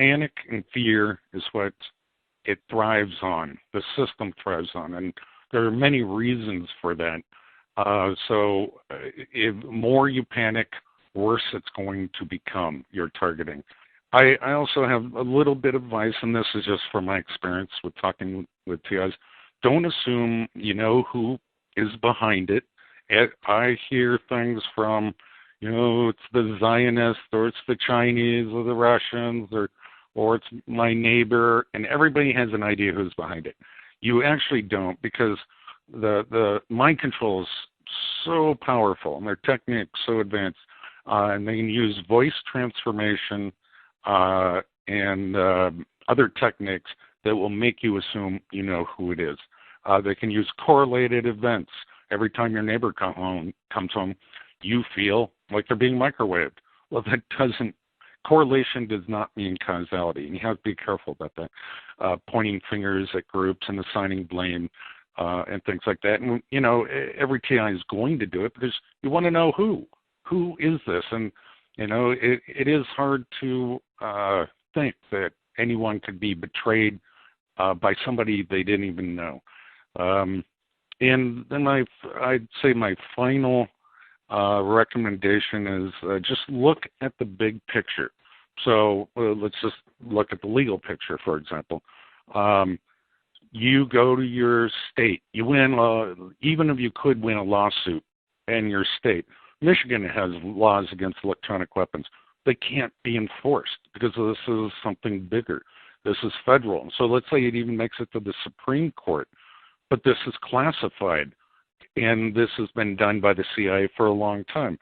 panic and fear is what it thrives on. The system thrives on, and there are many reasons for that. So if more you panic, worse it's going to become your targeting. I also have a little bit of advice, and this is just from my experience with talking with TIs. Don't assume you know who is behind it. I hear things from, it's the Zionists, or it's the Chinese, or the Russians, or it's my neighbor, and everybody has an idea who's behind it. You actually don't, because the mind control is so powerful, and their techniques so advanced, and they can use voice transformation and other techniques that will make you assume you know who it is. They can use correlated events. Every time your neighbor comes home, you feel like they're being microwaved. Well, correlation does not mean causality, and you have to be careful about that. Pointing fingers at groups and assigning blame and things like that. And, every TI is going to do it because you want to know who. Who is this? And, it is hard to think that anyone could be betrayed by somebody they didn't even know. And then I'd say my final recommendation is just look at the big picture. So let's just look at the legal picture, for example. You go to your state. You win, even if you could win a lawsuit in your state. Michigan has laws against electronic weapons. They can't be enforced because this is something bigger. This is federal. So let's say it even makes it to the Supreme Court, but this is classified, and this has been done by the CIA for a long time,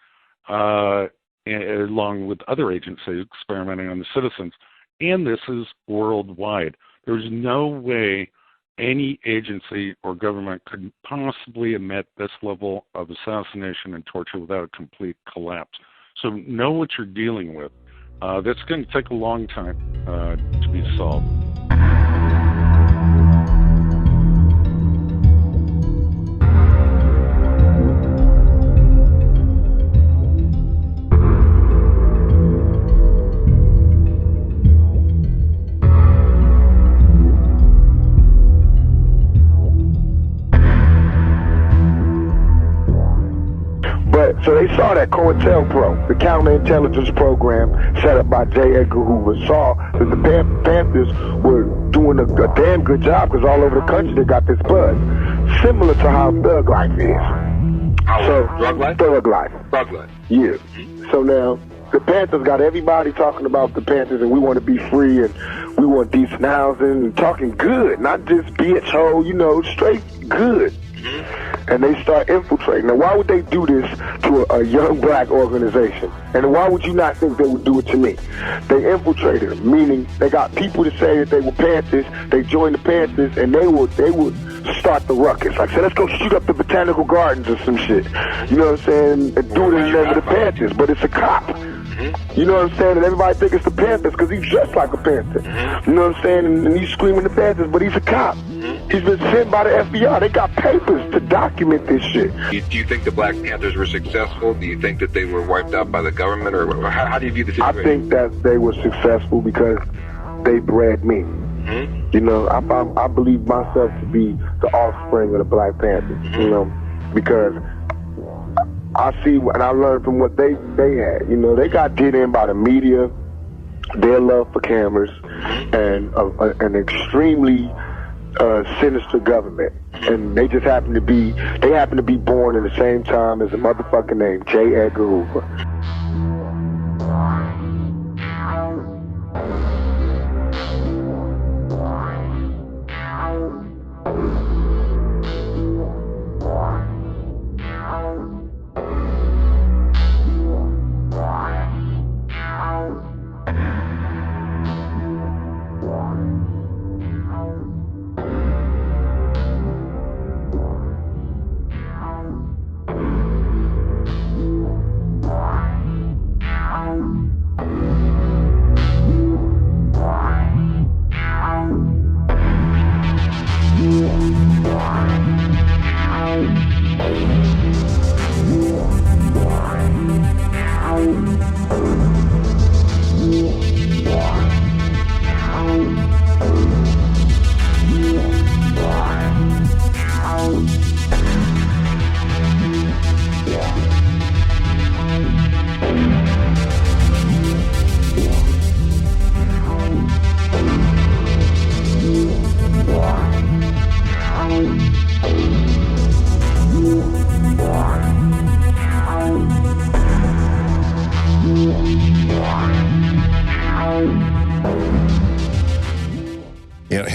along with other agencies experimenting on the citizens, and this is worldwide. There's no way any agency or government could possibly emit this level of assassination and torture without a complete collapse. So know what you're dealing with. That's going to take a long time to be solved. So they saw that COINTELPRO, the counterintelligence program set up by J. Edgar Hoover, saw that the Panthers were doing a damn good job because all over the country they got this buzz. Similar to how Thug Life is. Drug Life? Thug Life. Thug Life. Yeah. So now, the Panthers got everybody talking about the Panthers and we want to be free and we want decent housing and talking good, not just bitch hole, straight good. And they start infiltrating. Now, why would they do this to a young black organization? And why would you not think they would do it to me? They infiltrated them, meaning they got people to say that they were Panthers, they joined the Panthers, and they would start the ruckus. Like, say, let's go shoot up the Botanical Gardens or some shit. You know what I'm saying? And do it in the name of the Panthers, but it's a cop. You know what I'm saying? And everybody think it's the Panthers because he's dressed like a Panther. You know what I'm saying? And he's screaming the Panthers, but he's a cop. He's been sent by the FBI. They got papers to document this shit. Do you think the Black Panthers were successful? Do you think that they were wiped out by the government? Or how do you view the situation? I think that they were successful because they bred me. I believe myself to be the offspring of the Black Panthers, because I see and I learned from what they had. They got did in by the media, their love for cameras, and an extremely sinister government. And they just happen to be born in the same time as a motherfucker named J. Edgar Hoover. Yeah.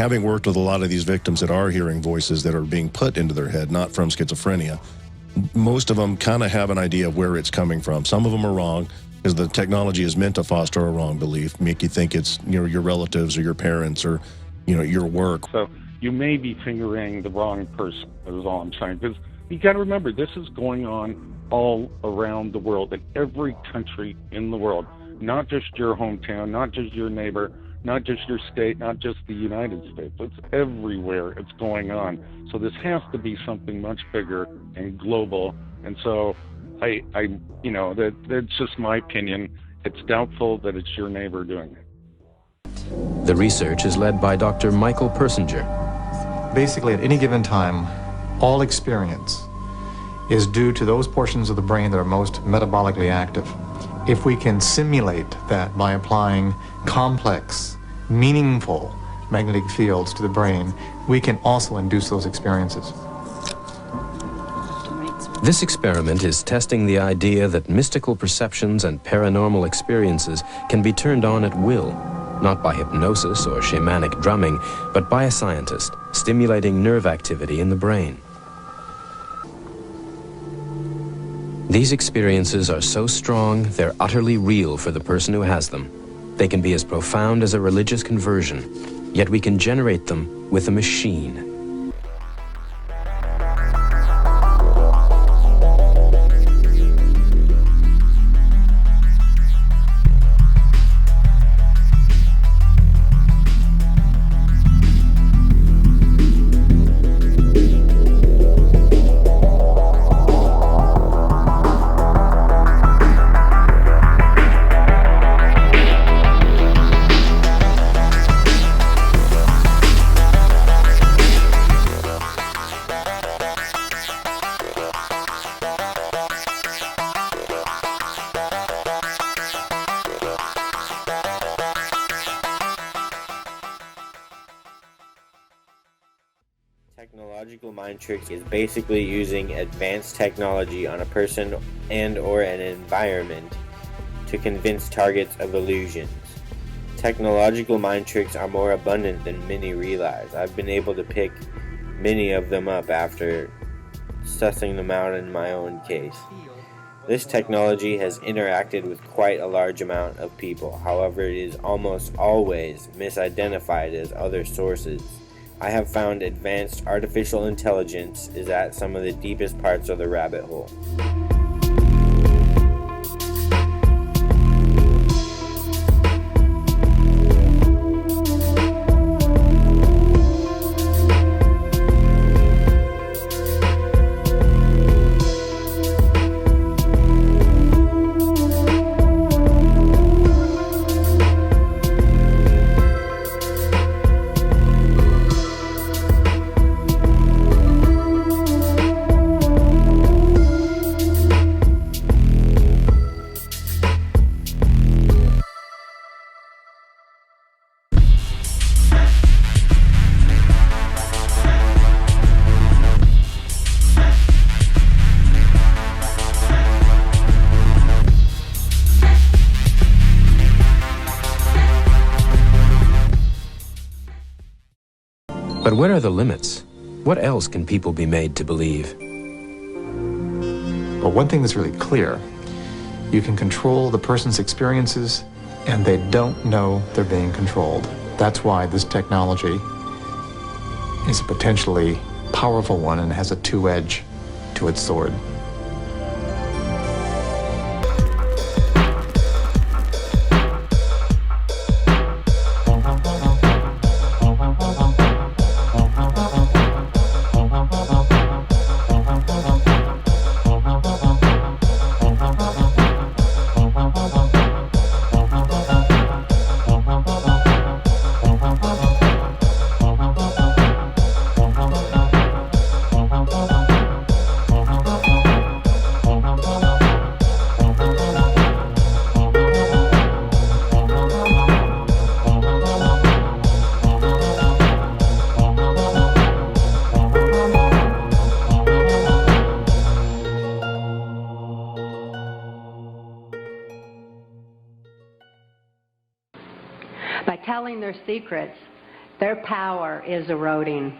having worked with a lot of these victims that are hearing voices that are being put into their head, not from schizophrenia, most of them kind of have an idea of where it's coming from. Some of them are wrong, because the technology is meant to foster a wrong belief, make you think it's, you know, your relatives or your parents or, you know, your work. So you may be fingering the wrong person, is all I'm saying. Because you got to remember, this is going on all around the world, in every country in the world, not just your hometown, not just your neighbor, not just your state, not just the United States. It's everywhere it's going on. So this has to be something much bigger and global. And so I you know, that's just my opinion. It's doubtful that it's your neighbor doing it. The research is led by Dr. Michael Persinger. Basically, at any given time, all experience is due to those portions of the brain that are most metabolically active. If we can simulate that by applying complex, meaningful magnetic fields to the brain, we can also induce those experiences. This experiment is testing the idea that mystical perceptions and paranormal experiences can be turned on at will, not by hypnosis or shamanic drumming, but by a scientist, stimulating nerve activity in the brain. These experiences are so strong, they're utterly real for the person who has them. They can be as profound as a religious conversion, yet we can generate them with a machine. Technological mind tricks is basically using advanced technology on a person and or an environment to convince targets of illusions. Technological mind tricks are more abundant than many realize. I've been able to pick many of them up after sussing them out in my own case. This technology has interacted with quite a large amount of people. However, it is almost always misidentified as other sources. I have found advanced artificial intelligence is at some of the deepest parts of the rabbit hole. But what are the limits? What else can people be made to believe? But one thing that's really clear, you can control the person's experiences and they don't know they're being controlled. That's why this technology is a potentially powerful one and has a two-edge to its sword. By telling their secrets, Their power is eroding.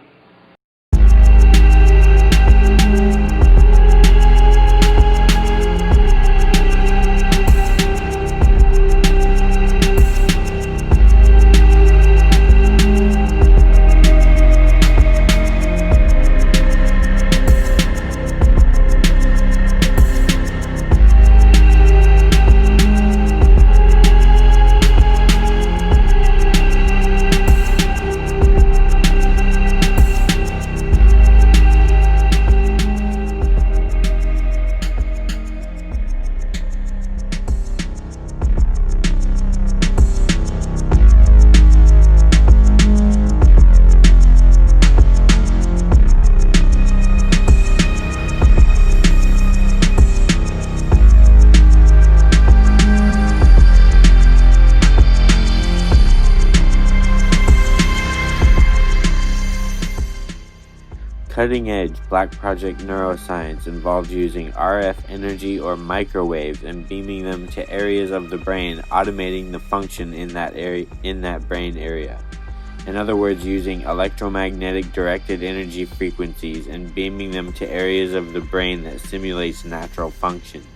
Cutting-edge Black Project neuroscience involved using RF energy or microwaves and beaming them to areas of the brain, automating the function in that brain area. In other words, using electromagnetic directed energy frequencies and beaming them to areas of the brain that simulates natural functions.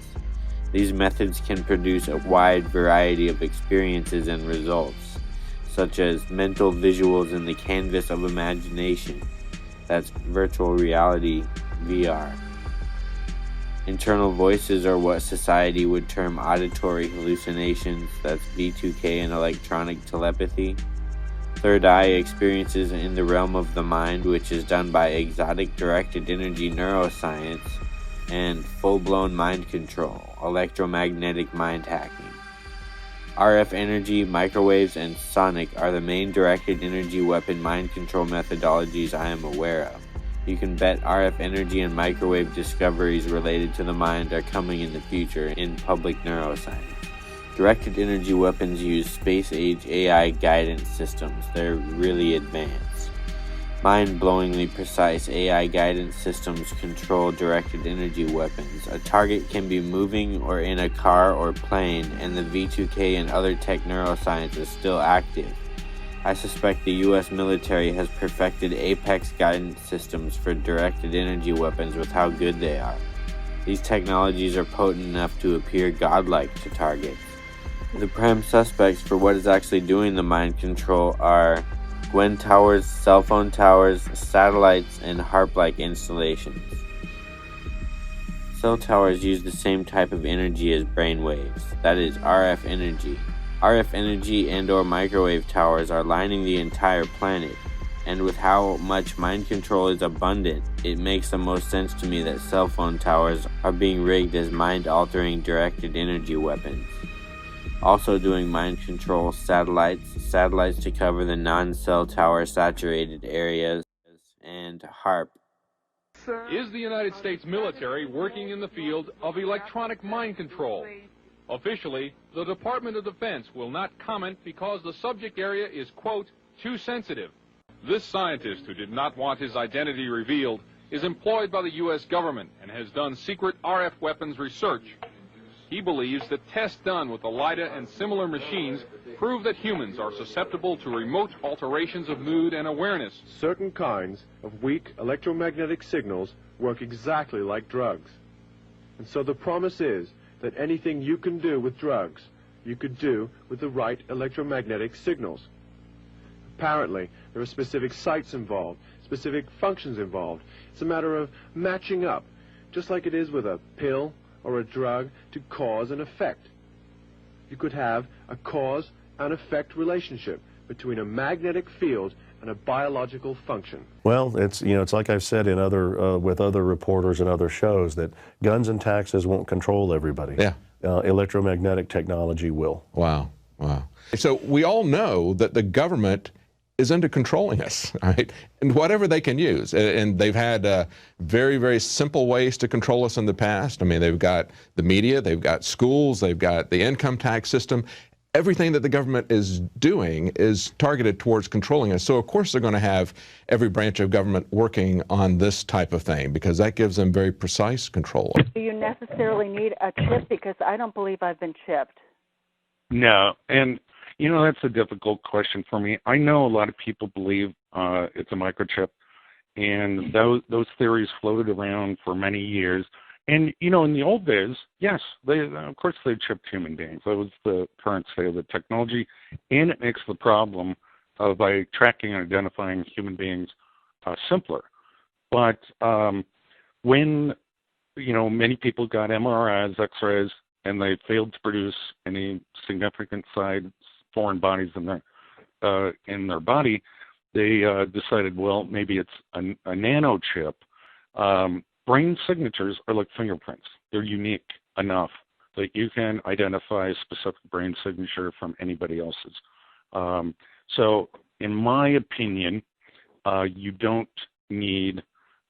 These methods can produce a wide variety of experiences and results, such as mental visuals in the canvas of imagination. That's virtual reality, VR. Internal voices are what society would term auditory hallucinations. That's V2K and electronic telepathy. Third eye experiences in the realm of the mind, which is done by exotic directed energy neuroscience. And full-blown mind control, electromagnetic mind hacking. RF energy, microwaves, and sonic are the main directed energy weapon mind control methodologies I am aware of. You can bet RF energy and microwave discoveries related to the mind are coming in the future in public neuroscience. Directed energy weapons use space-age AI guidance systems. They're really advanced. Mind-blowingly precise AI guidance systems control directed energy weapons. A target can be moving or in a car or plane, and the V2K and other tech neuroscience is still active. I suspect the US military has perfected apex guidance systems for directed energy weapons with how good they are. These technologies are potent enough to appear godlike to targets. The prime suspects for what is actually doing the mind control are Gwen towers, cell phone towers, satellites, and HARP-like installations. Cell towers use the same type of energy as brainwaves, that is RF energy. RF energy and or microwave towers are lining the entire planet, and with how much mind control is abundant, it makes the most sense to me that cell phone towers are being rigged as mind-altering directed energy weapons. Also doing mind control satellites to cover the non-cell tower saturated areas, and HARP. Is the United States military working in the field of electronic mind control? Officially, the Department of Defense will not comment because the subject area is, quote, too sensitive. This scientist, who did not want his identity revealed, is employed by the U.S. government and has done secret RF weapons research. He believes that tests done with the LIDA and similar machines prove that humans are susceptible to remote alterations of mood and awareness. Certain kinds of weak electromagnetic signals work exactly like drugs. And so the promise is that anything you can do with drugs, you could do with the right electromagnetic signals. Apparently, there are specific sites involved, specific functions involved. It's a matter of matching up, just like it is with a pill or a drug, to cause and effect. You could have a cause and effect relationship between a magnetic field and a biological function. Well, it's like I've said in with other reporters and other shows, that guns and taxes won't control everybody. Yeah. Electromagnetic technology will. Wow. So we all know that the government is into controlling us, right? And whatever they can use. And they've had very, very simple ways to control us in the past. I mean, they've got the media, they've got schools, they've got the income tax system. Everything that the government is doing is targeted towards controlling us. So, of course, they're going to have every branch of government working on this type of thing because that gives them very precise control. Do you necessarily need a chip? Because I don't believe I've been chipped. No, and You know, that's a difficult question for me. I know a lot of people believe it's a microchip, and those theories floated around for many years. And, you know, in the old days, yes, of course they chipped human beings. That was the current state of the technology, and it makes the problem by tracking and identifying human beings simpler. But when, you know, many people got MRIs, X-rays, and they failed to produce any significant sized foreign bodies in their body, they decided, well, maybe it's a nanochip. Brain signatures are like fingerprints. They're unique enough that you can identify a specific brain signature from anybody else's. So in my opinion, you don't need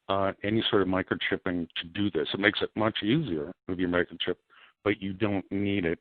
any sort of microchipping to do this. It makes it much easier with your microchip, but you don't need it.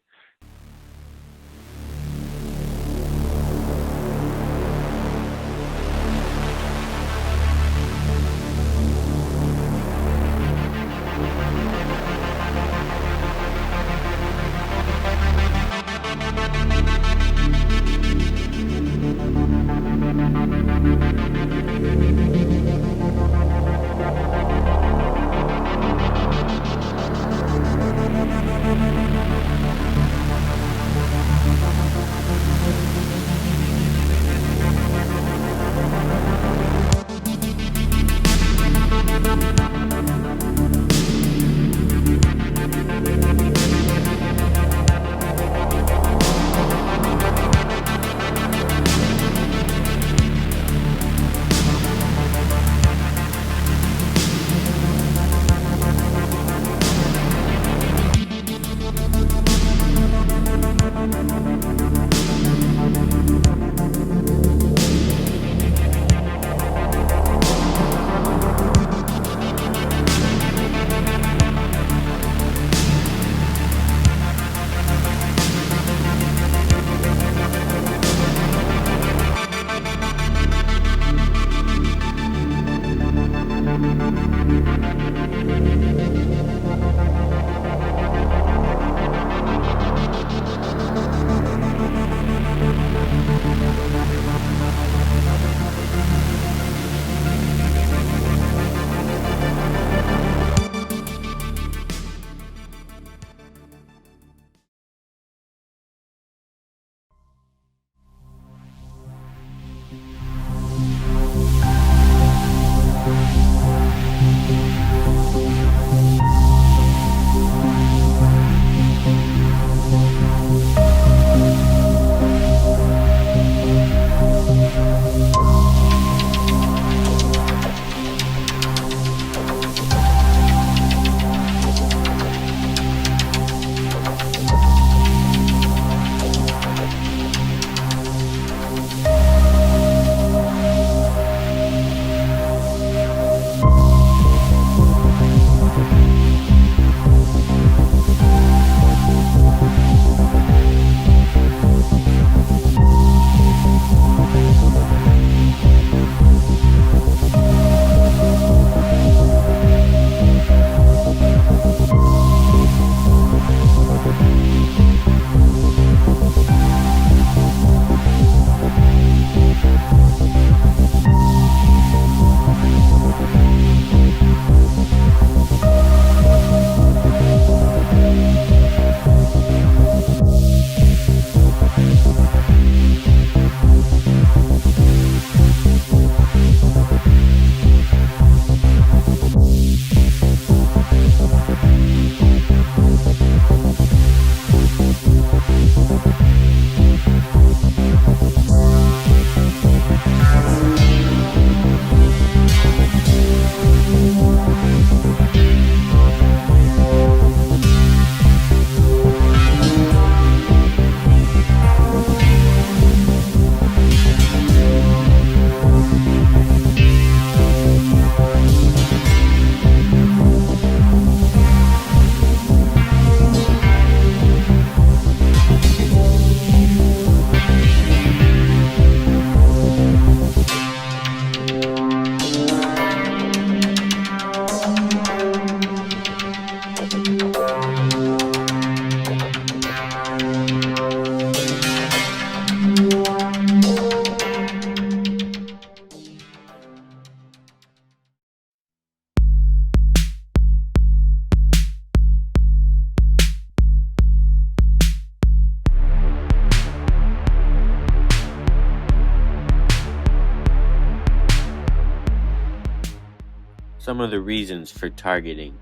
Some of the reasons for targeting: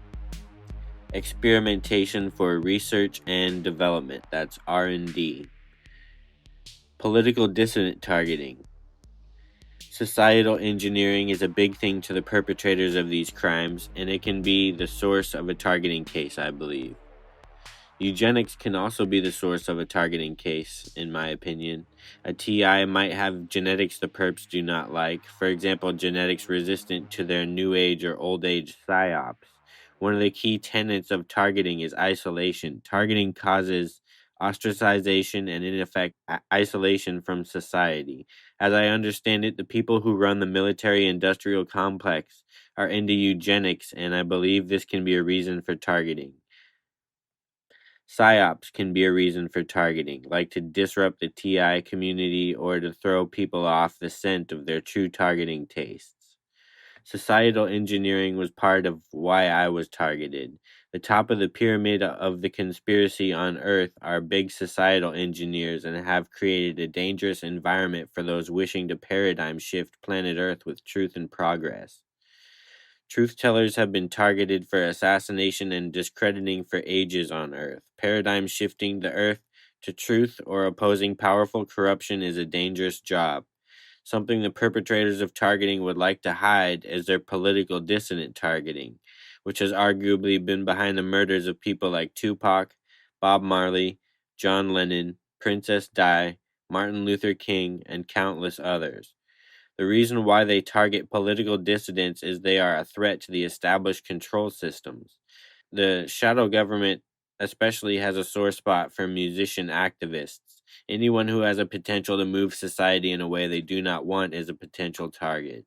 experimentation for research and development, that's R&D. Political dissident targeting. Societal engineering is a big thing to the perpetrators of these crimes, and it can be the source of a targeting case, I believe. Eugenics can also be the source of a targeting case, in my opinion. A TI might have genetics the perps do not like, for example, genetics resistant to their new age or old age psyops. One of the key tenets of targeting is isolation. Targeting causes ostracization and, in effect, isolation from society. As I understand it, the people who run the military-industrial complex are into eugenics, and I believe this can be a reason for targeting. PsyOps can be a reason for targeting, like to disrupt the TI community or to throw people off the scent of their true targeting tastes. Societal engineering was part of why I was targeted. The top of the pyramid of the conspiracy on Earth are big societal engineers and have created a dangerous environment for those wishing to paradigm shift planet Earth with truth and progress. Truth tellers have been targeted for assassination and discrediting for ages on Earth. Paradigm shifting the Earth to truth or opposing powerful corruption is a dangerous job. Something the perpetrators of targeting would like to hide is their political dissident targeting, which has arguably been behind the murders of people like Tupac, Bob Marley, John Lennon, Princess Di, Martin Luther King, and countless others. The reason why they target political dissidents is they are a threat to the established control systems. The shadow government especially has a sore spot for musician activists. Anyone who has a potential to move society in a way they do not want is a potential target.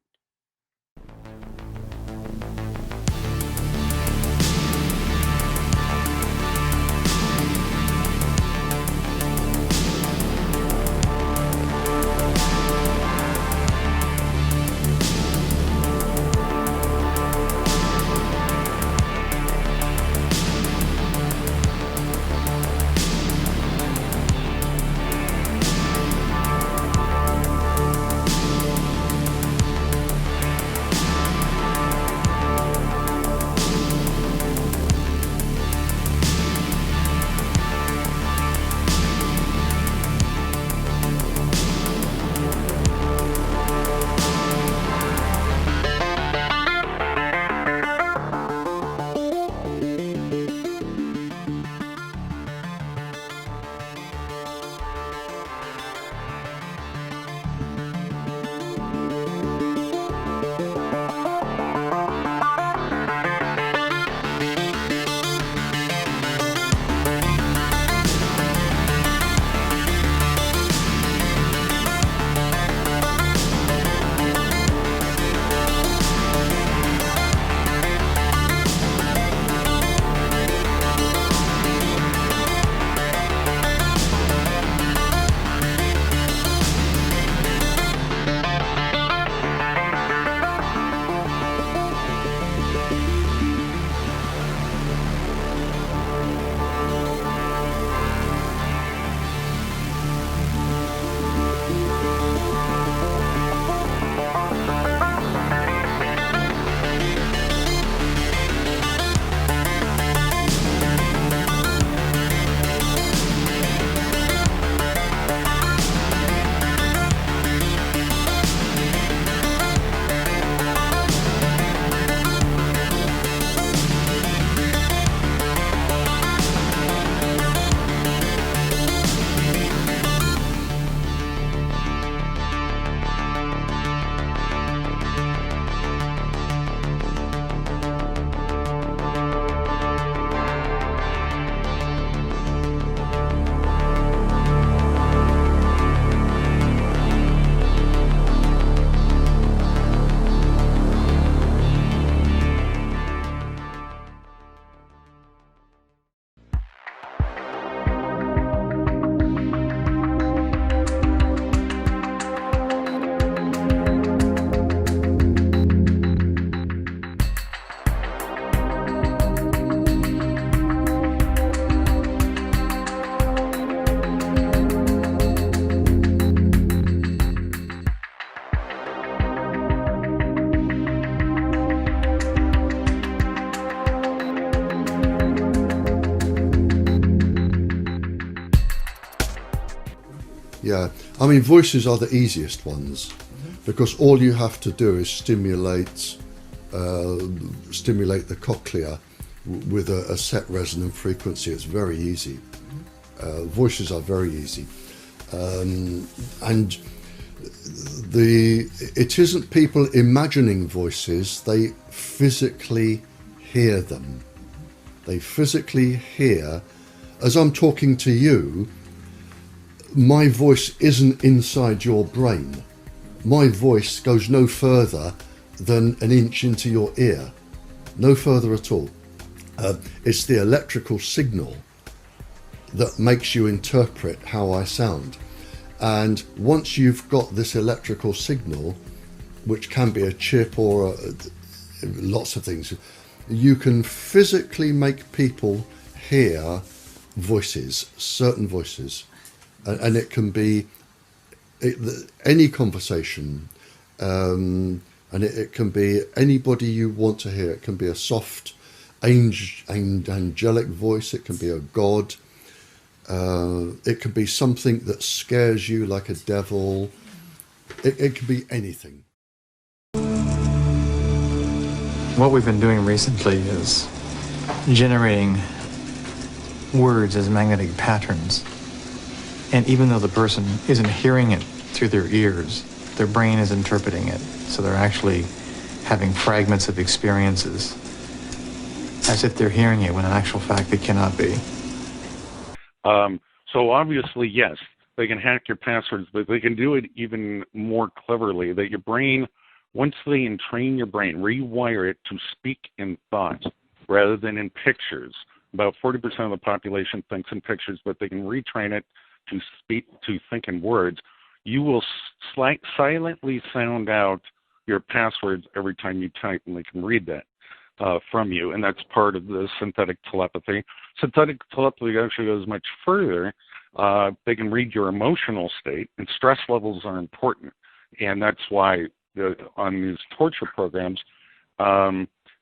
Yeah, I mean, voices are the easiest ones because all you have to do is stimulate the cochlea with a set resonant frequency. It's very easy. Voices are very easy, and it isn't people imagining voices. They physically hear them. They physically hear. As I'm talking to you, my voice isn't inside your brain. My voice goes no further than an inch into your ear, no further at all. It's the electrical signal that makes you interpret how I sound. And once you've got this electrical signal, which can be a chip or lots of things, you can physically make people hear voices, certain voices. And it can be any conversation, and it can be anybody you want to hear. It can be a soft, angelic voice. It can be a god. It can be something that scares you, like a devil. It can be anything. What we've been doing recently is generating words as magnetic patterns. And even though the person isn't hearing it through their ears, their brain is interpreting it. So they're actually having fragments of experiences as if they're hearing it when in actual fact they cannot be. So obviously, yes, they can hack your passwords, but they can do it even more cleverly. That your brain, once they entrain your brain, rewire it to speak in thoughts rather than in pictures. About 40% of the population thinks in pictures, but they can retrain it to think in words. You will silently sound out your passwords every time you type, and they can read that from you, and that's part of the synthetic telepathy. Synthetic telepathy actually goes much further. They can read your emotional state, and stress levels are important, and that's why on these torture programs,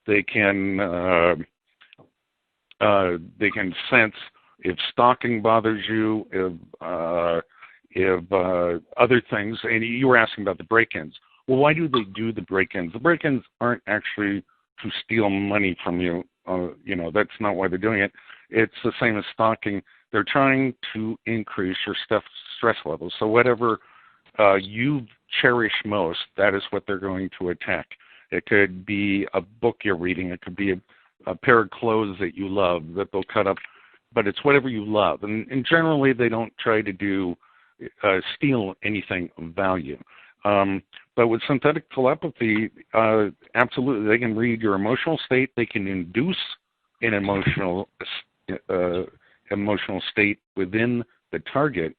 they can sense if stalking bothers you, if other things. And you were asking about the break-ins. Well, why do they do the break-ins? The break-ins aren't actually to steal money from you. That's not why they're doing it. It's the same as stalking. They're trying to increase your stress levels. So whatever you cherish most, that is what they're going to attack. It could be a book you're reading. It could be a pair of clothes that you love that they'll cut up. But it's whatever you love. And generally, they don't try to steal anything of value. But with synthetic telepathy, absolutely, they can read your emotional state. They can induce an emotional state within the target.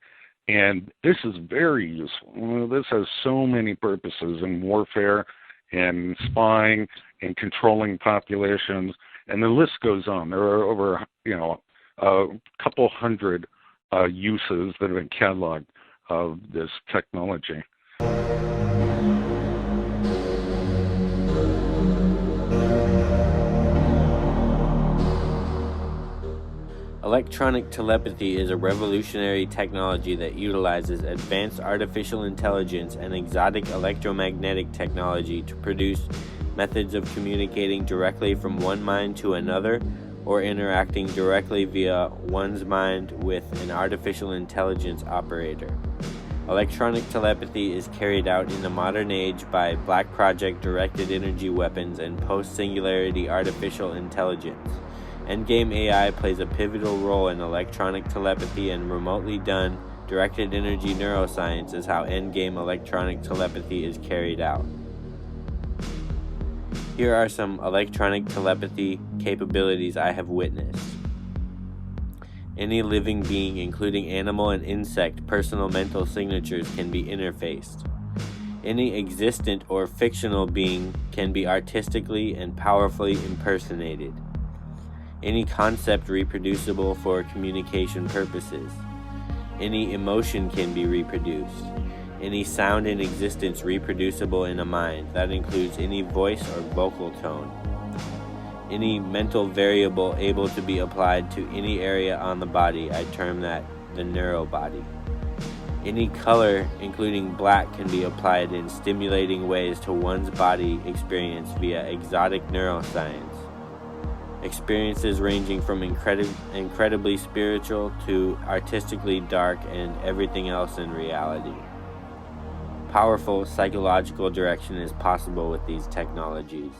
And this is very useful. This has so many purposes in warfare and spying and controlling populations. And the list goes on. There are over, a couple hundred uses that have been cataloged of this technology. Electronic telepathy is a revolutionary technology that utilizes advanced artificial intelligence and exotic electromagnetic technology to produce methods of communicating directly from one mind to another, or interacting directly via one's mind with an artificial intelligence operator. Electronic telepathy is carried out in the modern age by Black Project directed energy weapons and post-singularity artificial intelligence. Endgame AI plays a pivotal role in electronic telepathy, and remotely done directed energy neuroscience is how endgame electronic telepathy is carried out. Here are some electronic telepathy capabilities I have witnessed. Any living being, including animal and insect, personal mental signatures can be interfaced. Any existent or fictional being can be artistically and powerfully impersonated. Any concept reproducible for communication purposes. Any emotion can be reproduced. Any sound in existence reproducible in a mind. That includes any voice or vocal tone. Any mental variable able to be applied to any area on the body. I term that the neurobody. Any color, including black, can be applied in stimulating ways to one's body experience via exotic neuroscience. Experiences ranging from incredibly spiritual to artistically dark and everything else in reality. Powerful psychological direction is possible with these technologies.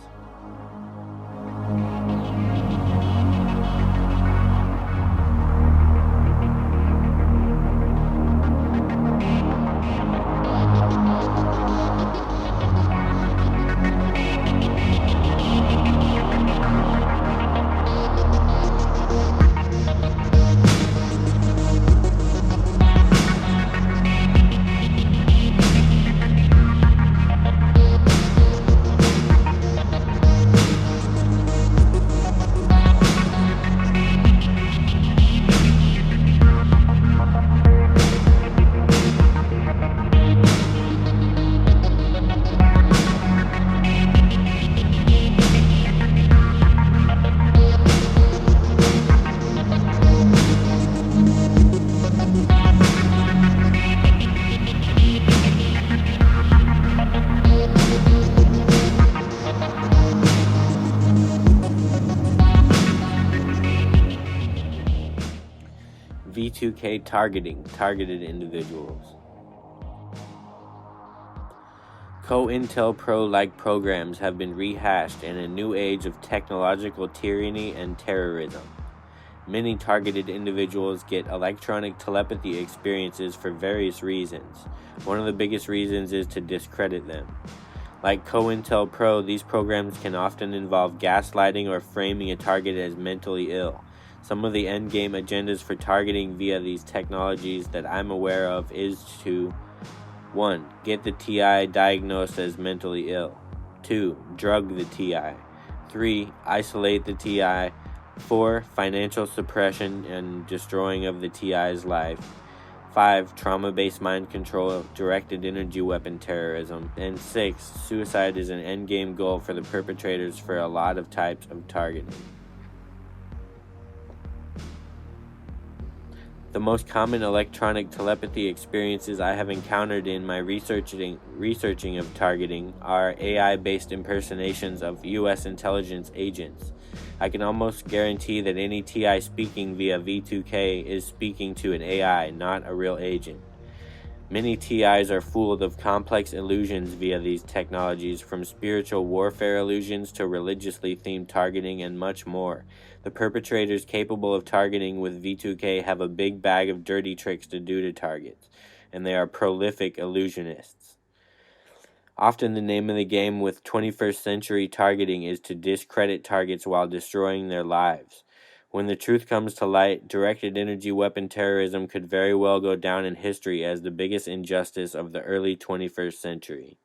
V2K targeting targeted individuals. COINTELPRO-like programs have been rehashed in a new age of technological tyranny and terrorism. Many targeted individuals get electronic telepathy experiences for various reasons. One of the biggest reasons is to discredit them. Like COINTELPRO, these programs can often involve gaslighting or framing a target as mentally ill. Some of the endgame agendas for targeting via these technologies that I'm aware of is to 1. Get the TI diagnosed as mentally ill. 2. Drug the TI. 3. Isolate the TI. 4. Financial suppression and destroying of the TI's life. 5. Trauma-based mind control, directed energy weapon terrorism. And 6. Suicide is an endgame goal for the perpetrators for a lot of types of targeting. The most common electronic telepathy experiences I have encountered in my researching of targeting are AI-based impersonations of U.S. intelligence agents. I can almost guarantee that any TI speaking via V2K is speaking to an AI, not a real agent. Many TIs are fooled of complex illusions via these technologies, from spiritual warfare illusions to religiously themed targeting and much more. The perpetrators capable of targeting with V2K have a big bag of dirty tricks to do to targets, and they are prolific illusionists. Often the name of the game with 21st century targeting is to discredit targets while destroying their lives. When the truth comes to light, directed energy weapon terrorism could very well go down in history as the biggest injustice of the early 21st century.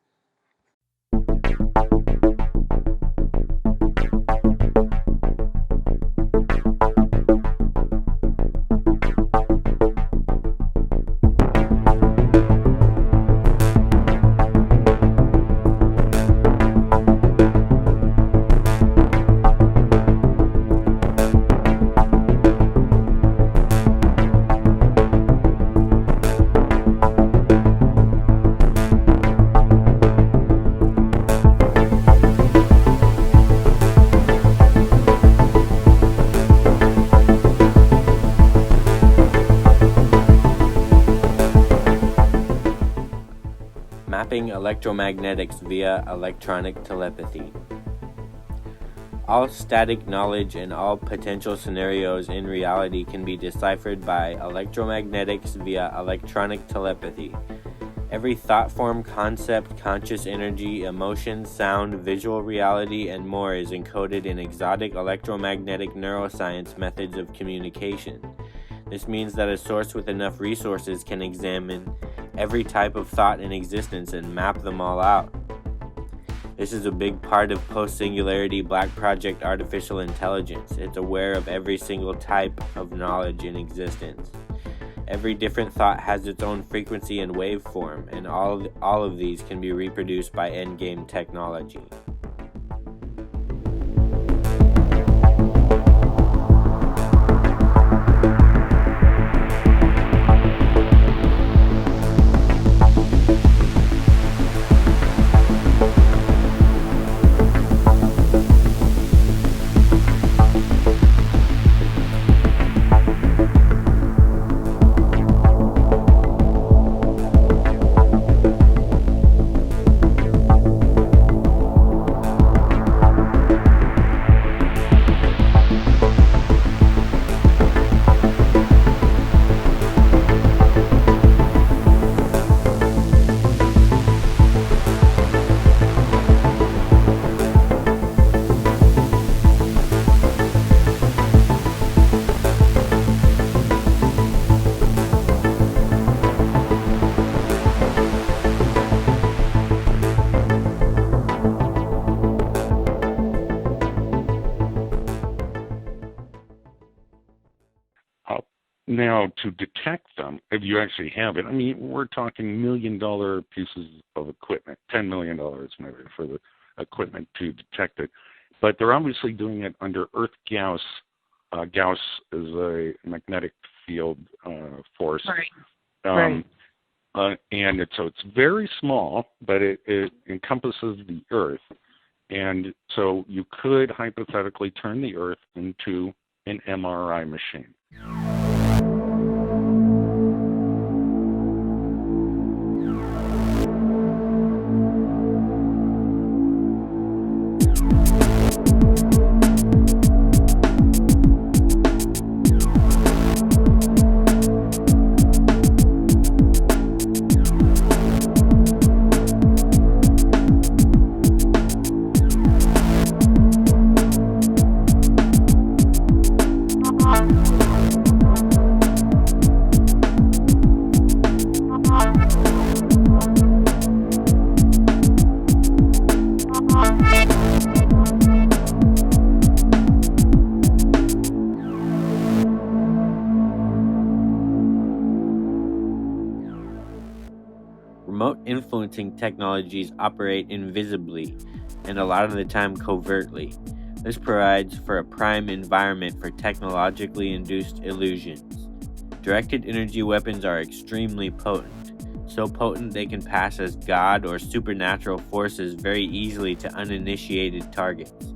Mapping electromagnetics via electronic telepathy. All static knowledge and all potential scenarios in reality can be deciphered by electromagnetics via electronic telepathy. Every thought form, concept, conscious energy, emotion, sound, visual reality, and more is encoded in exotic electromagnetic neuroscience methods of communication. This means that a source with enough resources can examine every type of thought in existence and map them all out. This is a big part of post-singularity Black Project artificial intelligence. It's aware of every single type of knowledge in existence. Every different thought has its own frequency and waveform, and all of these can be reproduced by endgame technology. Now, to detect them, if you actually have it, I mean, we're talking $1 million pieces of equipment, $10 million maybe for the equipment to detect it. But they're obviously doing it under Earth Gauss. Gauss is a magnetic field force. Right. And so it's very small, but it encompasses the Earth. And so you could hypothetically turn the Earth into an MRI machine. Remote influencing technologies operate invisibly and a lot of the time covertly. This provides for a prime environment for technologically induced illusions. Directed energy weapons are extremely potent, so potent they can pass as God or supernatural forces very easily to uninitiated targets.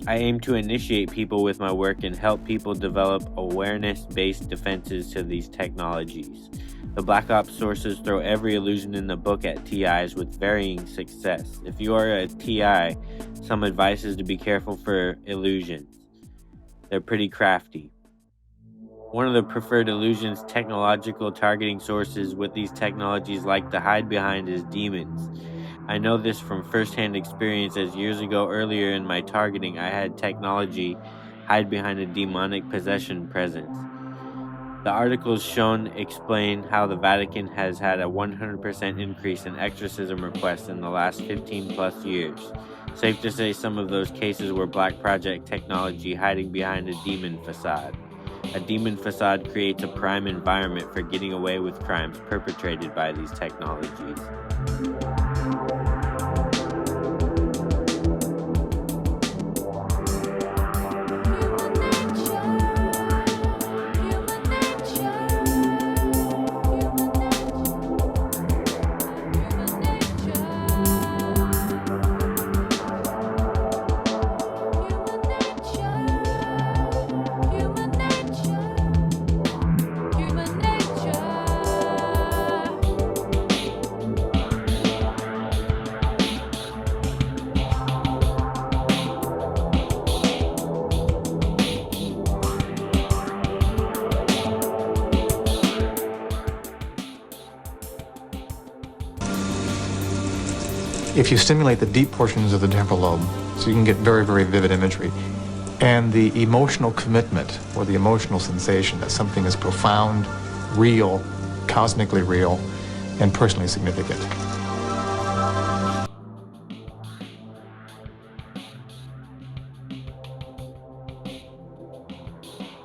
I aim to initiate people with my work and help people develop awareness-based defenses to these technologies. The Black Ops sources throw every illusion in the book at TIs with varying success. If you are a TI, some advice is to be careful for illusions. They're pretty crafty. One of the preferred illusions technological targeting sources with these technologies like to hide behind is demons. I know this from first-hand experience, as years ago earlier in my targeting I had technology hide behind a demonic possession presence. The articles shown explain how the Vatican has had a 100% increase in exorcism requests in the last 15 plus years. Safe to say some of those cases were Black Project technology hiding behind a demon facade. A demon facade creates a prime environment for getting away with crimes perpetrated by these technologies. If you stimulate the deep portions of the temporal lobe, so you can get very, very vivid imagery, and the emotional commitment or the emotional sensation that something is profound, real, cosmically real, and personally significant.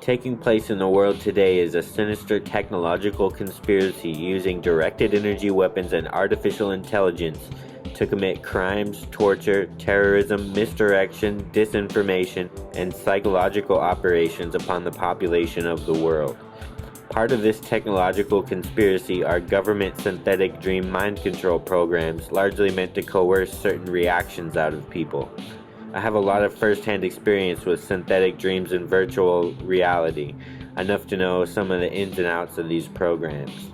Taking place in the world today is a sinister technological conspiracy using directed energy weapons and artificial intelligence to commit crimes, torture, terrorism, misdirection, disinformation, and psychological operations upon the population of the world. Part of this technological conspiracy are government synthetic dream mind control programs largely meant to coerce certain reactions out of people. I have a lot of first-hand experience with synthetic dreams and virtual reality, enough to know some of the ins and outs of these programs.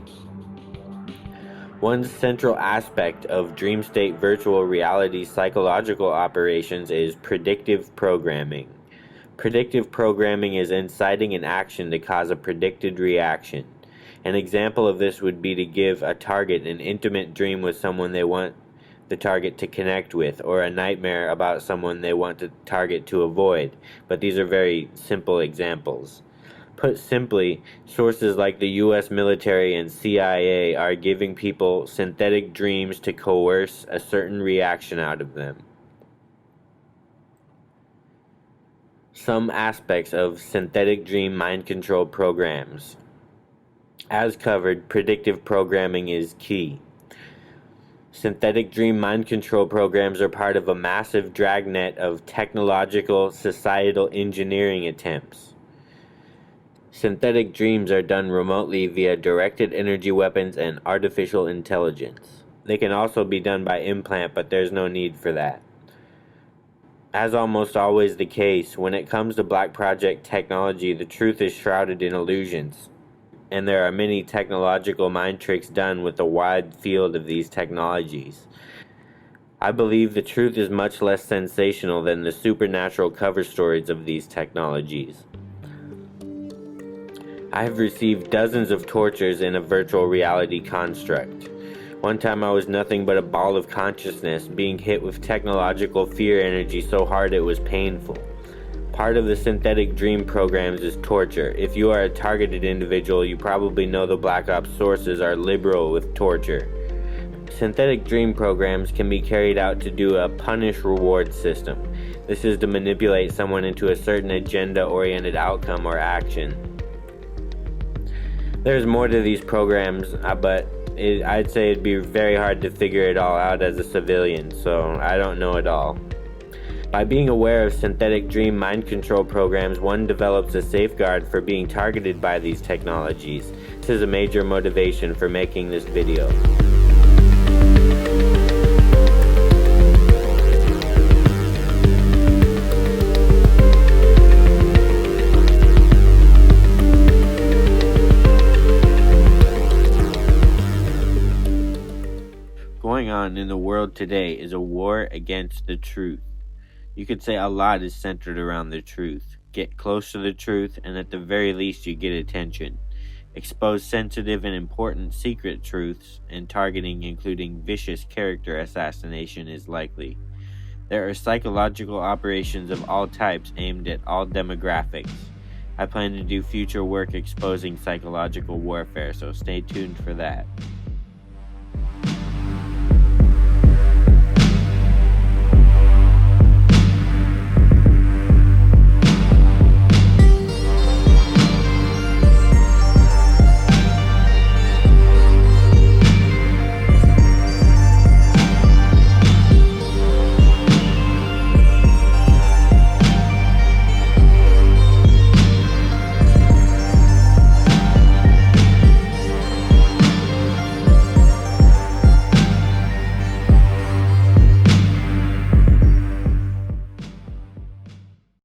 One central aspect of dream state virtual reality psychological operations is predictive programming. Predictive programming is inciting an action to cause a predicted reaction. An example of this would be to give a target an intimate dream with someone they want the target to connect with, or a nightmare about someone they want the target to avoid, but these are very simple examples. Put simply, sources like the US military and CIA are giving people synthetic dreams to coerce a certain reaction out of them. Some aspects of synthetic dream mind control programs. As covered, predictive programming is key. Synthetic dream mind control programs are part of a massive dragnet of technological societal engineering attempts. Synthetic dreams are done remotely via directed energy weapons and artificial intelligence. They can also be done by implant, but there's no need for that. As almost always the case, when it comes to Black Project technology, the truth is shrouded in illusions, and there are many technological mind tricks done with a wide field of these technologies. I believe the truth is much less sensational than the supernatural cover stories of these technologies. I have received dozens of tortures in a virtual reality construct. One time I was nothing but a ball of consciousness, being hit with technological fear energy so hard it was painful. Part of the synthetic dream programs is torture. If you are a targeted individual, you probably know the Black Ops sources are liberal with torture. Synthetic dream programs can be carried out to do a punish-reward system. This is to manipulate someone into a certain agenda-oriented outcome or action. There's more to these programs, but I'd say it'd be very hard to figure it all out as a civilian, so I don't know it all. By being aware of synthetic dream mind control programs, one develops a safeguard for being targeted by these technologies. This is a major motivation for making this video. Going on in the world today is a war against the truth. You could say a lot is centered around the truth. Get close to the truth, and at the very least you get attention. Expose sensitive and important secret truths, and targeting including vicious character assassination is likely. There are psychological operations of all types aimed at all demographics. I plan to do future work exposing psychological warfare, so stay tuned for that.